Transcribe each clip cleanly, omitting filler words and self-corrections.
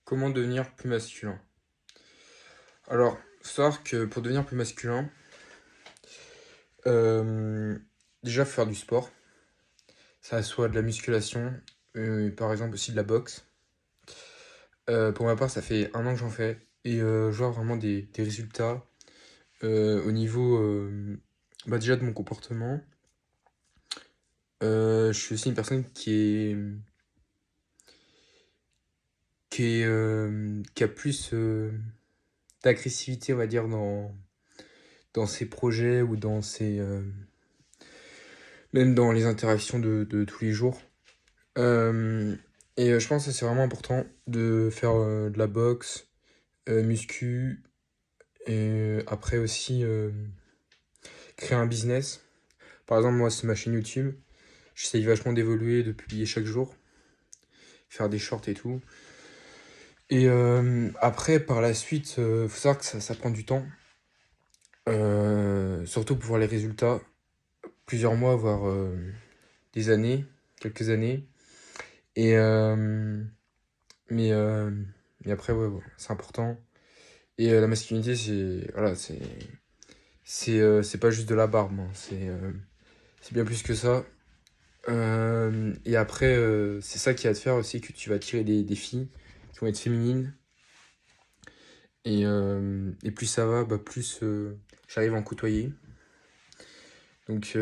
Comment devenir plus masculin? Alors, faut savoir que pour devenir plus masculin, euh, déjà faut faire du sport. Ça soit de la musculation, par exemple aussi de la boxe. Pour ma part, ça fait 1 an que j'en fais et je vois vraiment des résultats au niveau déjà de mon comportement. Je suis aussi une personne qui a plus d'agressivité, on va dire, dans ses projets ou même dans les interactions de tous les jours. Euh, je pense que c'est vraiment important de faire de la boxe, muscu, et après aussi créer un business. Par exemple, moi, c'est ma chaîne YouTube. J'essaye vachement d'évoluer, de publier chaque jour, faire des shorts et tout. Après, par la suite, faut savoir que ça prend du temps. Surtout pour voir les résultats. Plusieurs mois, voire des années, quelques années. Et, euh, mais, euh, mais après, ouais, c'est important. La masculinité, c'est voilà, c'est pas juste de la barbe, hein. C'est bien plus que ça. Et après, c'est ça qui va te faire aussi que tu vas attirer des filles qui vont être féminines. Et plus ça va, plus j'arrive à en côtoyer. Donc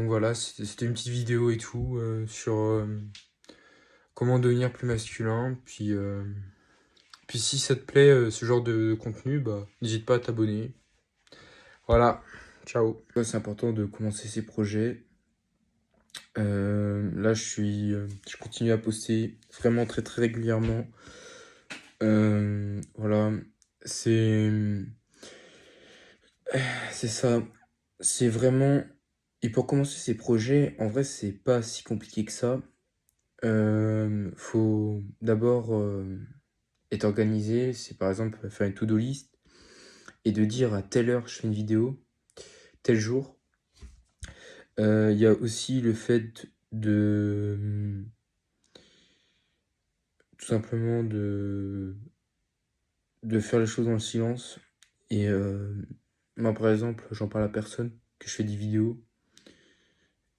voilà, c'était une petite vidéo et tout sur comment devenir plus masculin. Puis si ça te plaît, ce genre de contenu, n'hésite pas à t'abonner. Voilà, ciao. C'est important de commencer ses projets. Là, je continue à poster vraiment très très régulièrement. Voilà, c'est, c'est ça. C'est vraiment. Et pour commencer ces projets, en vrai, c'est pas si compliqué que ça. Faut d'abord être organisé. C'est par exemple faire une to-do list et de dire à telle heure je fais une vidéo, tel jour. Il y a aussi le fait tout simplement de faire les choses dans le silence. Et moi, par exemple, j'en parle à personne, que je fais des vidéos.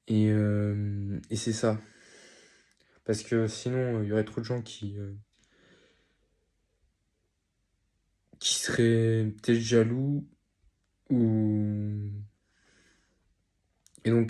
Et c'est ça. Parce que sinon, il y aurait trop de gens qui seraient peut-être jaloux ou... Et donc,